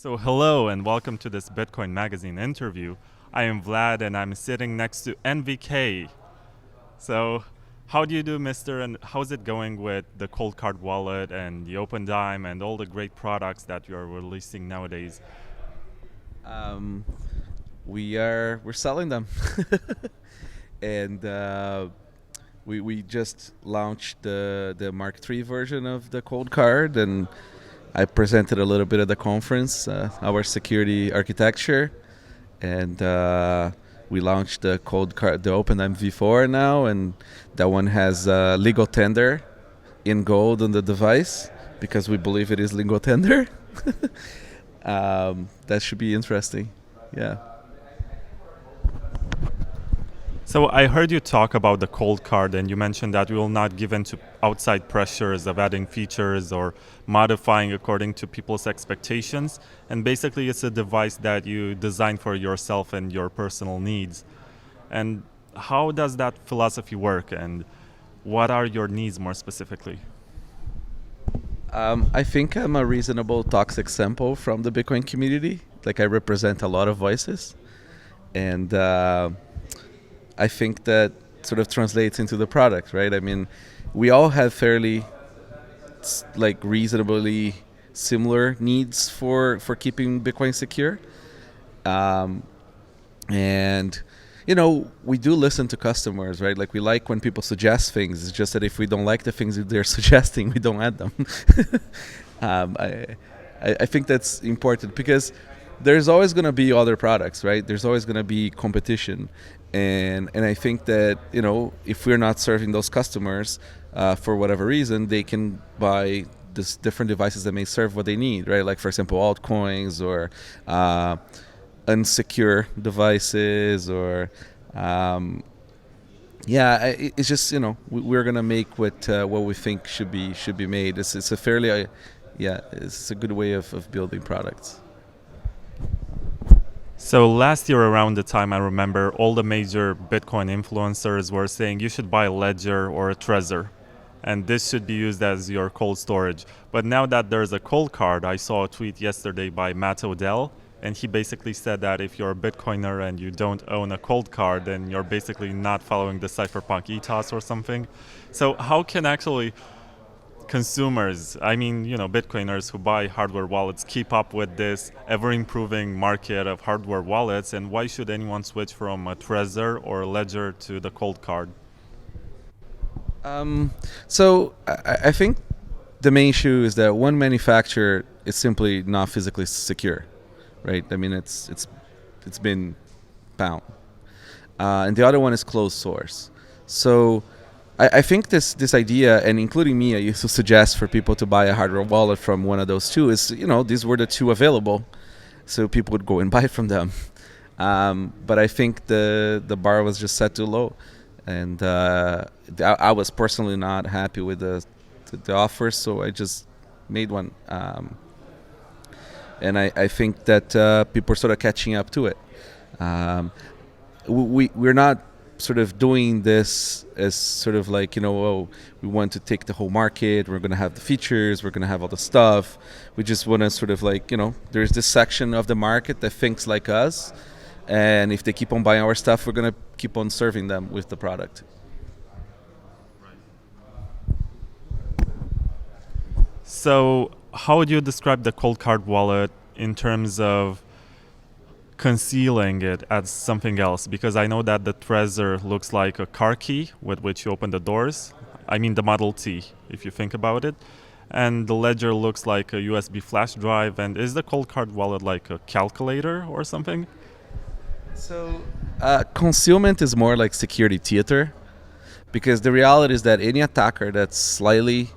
So, hello and welcome to this Bitcoin Magazine interview. I am Vlad and I'm sitting next to NVK. So, how do you do, mister? And how's it going with the Coldcard wallet and the Opendime and all the great products that you are releasing nowadays? Um, we're selling them, and we just launched the Mark III version of the Coldcard, and I presented a little bit at the conference our security architecture, and we launched the Coldcard, the Opendime V4 now, and that one has legal tender in gold on the device because we believe it is legal tender. That should be interesting. Yeah. So, I heard you talk about the Coldcard and you mentioned that you will not give in to outside pressures of adding features or modifying according to people's expectations. And basically, it's a device that you design for yourself and your personal needs. And how does that philosophy work? And what are your needs more specifically? I think I'm a reasonable toxic sample from the Bitcoin community. Like I represent a lot of voices, and I think that sort of translates into the product, right? I mean, we all have fairly like reasonably similar needs for keeping Bitcoin secure, um, and we do listen to customers, right? Like we like when people suggest things. It's just that if we don't like the things that they're suggesting, we don't add them. um, I, I think that's important because there's always going to be other products, right? There's always going to be competition, and I think that if we're not serving those customers for whatever reason, they can buy this different devices that may serve what they need, right? Like for example, altcoins or unsecure devices or it's just we're gonna make what we think should be made. It's a fairly it's a good way of building products. So last year around the time I remember all the major Bitcoin influencers were saying you should buy a Ledger or a Trezor and this should be used as your cold storage. But now that there's a cold card, I saw a tweet yesterday by Matt Odell and he basically said that if you're a Bitcoiner and you don't own a cold card, then you're basically not following the cypherpunk ethos or something. So how can actually consumers, I mean, Bitcoiners who buy hardware wallets keep up with this ever improving market of hardware wallets? And why should anyone switch from a Trezor or a Ledger to the cold card? So I think the main issue is that one manufacturer is simply not physically secure, right? I mean, it's been bound, and the other one is closed source. So I think this idea, and including me, I used to suggest for people to buy a hardware wallet from one of those two. Is these were the two available, so people would go and buy from them. But I think the bar was just set too low, and I was personally not happy with the offer, so I just made one. And I think that people are sort of catching up to it. Um, we're not sort of doing this as sort of like we want to take the whole market, we're going to have the features, we're going to have all the stuff. We just want to sort of like there's this section of the market that thinks like us, and if they keep on buying our stuff, we're going to keep on serving them with the product. So, how would you describe the cold card wallet in terms of concealing it as something else? Because I know that the Trezor looks like a car key with which you open the doors. I mean the Model T, if you think about it. And the Ledger looks like a USB flash drive. And is the cold card wallet like a calculator or something? So concealment is more like security theater, because the reality is that any attacker that's slightly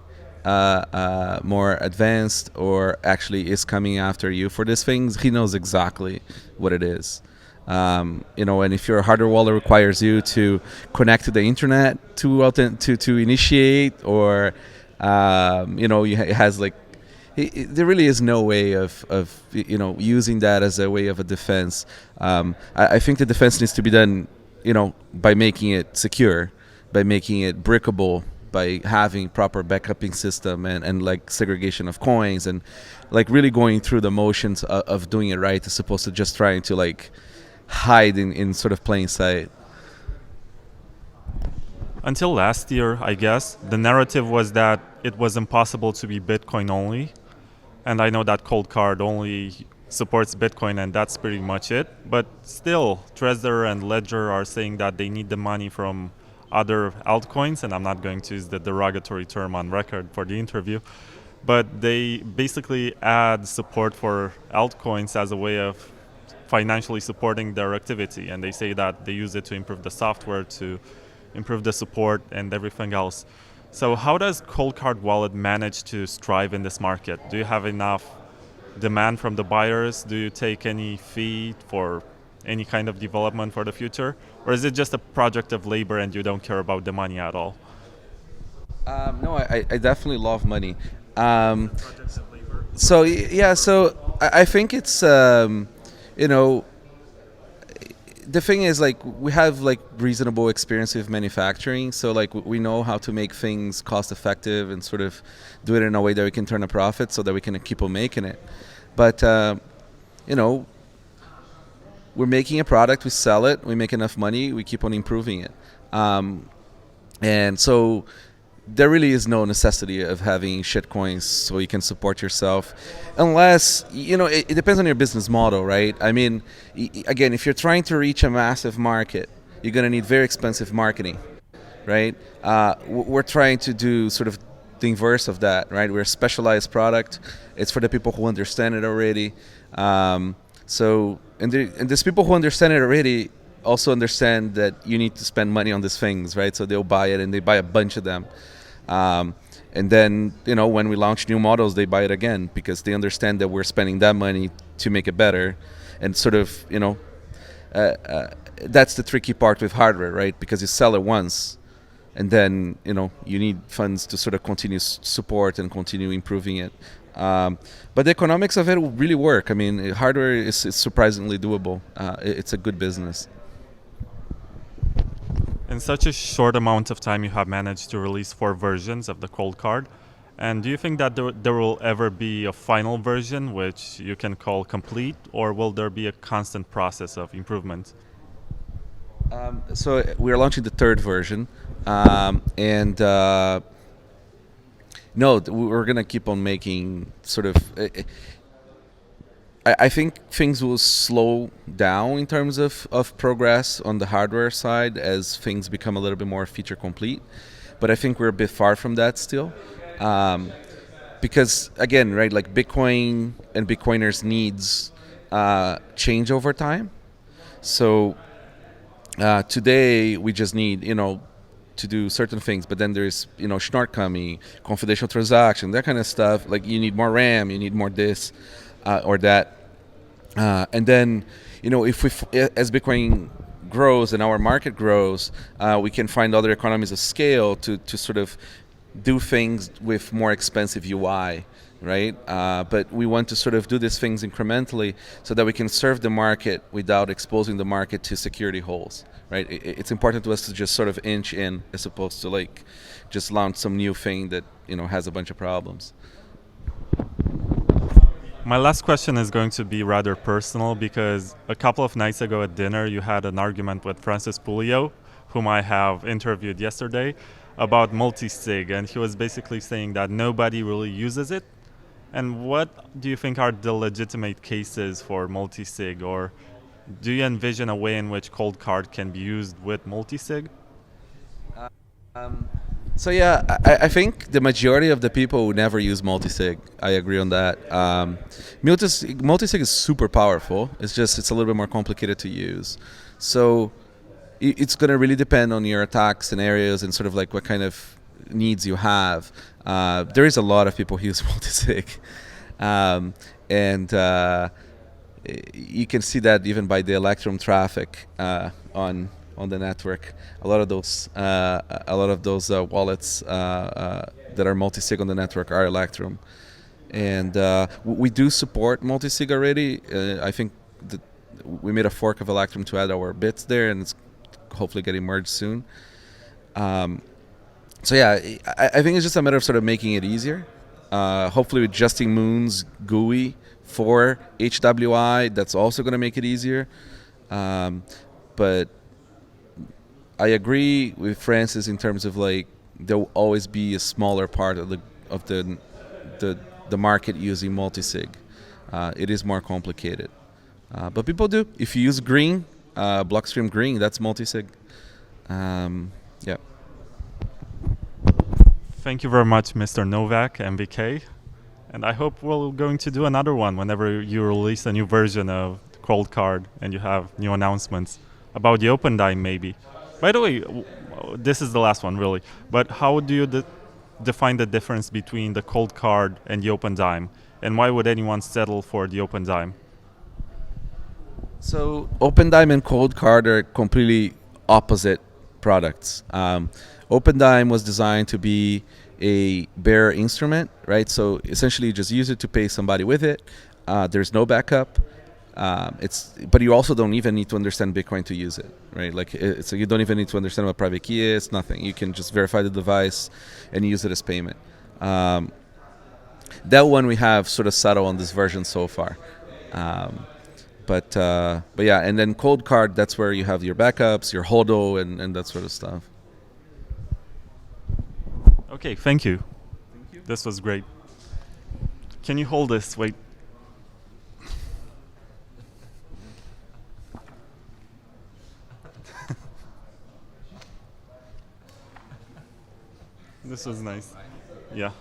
more advanced or actually is coming after you for these things, he knows exactly what it is. And if your hardware wallet requires you to connect to the internet to initiate, or it has like there really is no way of using that as a way of a defense. I think the defense needs to be done by making it secure, by making it brickable, by having proper backupping system and like segregation of coins and like really going through the motions of doing it right as opposed to just trying to like hide in sort of plain sight. Until last year, I guess, the narrative was that it was impossible to be Bitcoin only. And I know that Coldcard only supports Bitcoin and that's pretty much it. But still, Trezor and Ledger are saying that they need the money from other altcoins, and I'm not going to use the derogatory term on record for the interview. But they basically add support for altcoins as a way of financially supporting their activity. And they say that they use it to improve the software, to improve the support and everything else. So how does Coldcard Wallet manage to strive in this market? Do you have enough demand from the buyers? Do you take any fee for any kind of development for the future? Or is it just a project of labor and you don't care about the money at all? No, I definitely love money. So yeah, so I think it's you know, the thing is like we have like reasonable experience with manufacturing, so like we know how to make things cost effective and sort of do it in a way that we can turn a profit so that we can keep on making it. But you know, we're making a product, we sell it, we make enough money, we keep on improving it, and so there really is no necessity of having shit coins so you can support yourself, unless you know it depends on your business model, right? I mean, again, if you're trying to reach a massive market, you're going to need very expensive marketing, right? We're trying to do sort of the inverse of that, right? We're a specialized product. It's for the people who understand it already. And there's people who understand it already also understand that you need to spend money on these things, right? So they'll buy it and they buy a bunch of them. And then, you know, when we launch new models, they buy it again because they understand that we're spending that money to make it better. And sort of, you know, that's the tricky part with hardware, right? Because you sell it once and then, you know, you need funds to sort of continue support and continue improving it. But the economics of it will really work. I mean, hardware is surprisingly doable. It's a good business. In such a short amount of time, you have managed to release 4 versions of the Coldcard. And do you think that there will ever be a final version which you can call complete, or will there be a constant process of improvement? So we are launching the 3rd version, and no, we're gonna keep on making sort of. I think things will slow down in terms of progress on the hardware side as things become a little bit more feature complete. But I think we're a bit far from that still. Because, again, right, like Bitcoin and Bitcoiners' needs change over time. So today we just need, you know, to do certain things, but then there's, you know, shortcoming, confidential transaction, that kind of stuff. Like you need more RAM, you need more this or that. And then, you know, if as Bitcoin grows and our market grows, we can find other economies of scale to sort of do things with more expensive UI, right? But we want to sort of do these things incrementally so that we can serve the market without exposing the market to security holes, right? It's important to us to just sort of inch in as opposed to like just launch some new thing that, you know, has a bunch of problems. My last question is going to be rather personal because a couple of nights ago at dinner you had an argument with Francis Pulio, whom I have interviewed yesterday, about multi-sig, and he was basically saying that nobody really uses it. And what do you think are the legitimate cases for multi-sig, or do you envision a way in which Coldcard can be used with multi-sig? So yeah, I think the majority of the people who never use multisig. I agree on that. Multisig is super powerful. It's a little bit more complicated to use. So it's going to really depend on your attack scenarios and sort of like what kind of needs you have. There is a lot of people who use multisig, and you can see that even by the Electrum traffic on the network. A lot of those wallets that are multi-sig on the network are Electrum, and we do support multi-sig already. I think that we made a fork of Electrum to add our bits there, and it's hopefully getting merged soon. So yeah, I think it's just a matter of sort of making it easier. Hopefully, with Justin Moon's GUI for HWI, that's also going to make it easier. But I agree with Francis in terms of like there will always be a smaller part of the the market using multisig. It is more complicated, but people do. If you use Green, Blockstream Green, that's multisig. Yeah. Thank you very much, Mr. Novak, MVK. And I hope we're going to do another one whenever you release a new version of Coldcard and you have new announcements about the Opendime, maybe. By the way, this is the last one, really. But how do you define the difference between the Coldcard and the Opendime? And why would anyone settle for the Opendime? So Opendime and Coldcard are completely opposite products. Opendime was designed to be a bearer instrument, right? So essentially, you just use it to pay somebody with it. There's no backup. But you also don't even need to understand Bitcoin to use it, right? Like so you don't even need to understand what private key is. Nothing. You can just verify the device and use it as payment. That one we have sort of settled on this version so far. But yeah, and then Coldcard, that's where you have your backups, your hodl, and that sort of stuff. Okay, thank you. This was great. Can you hold this? Wait. This was nice. Yeah.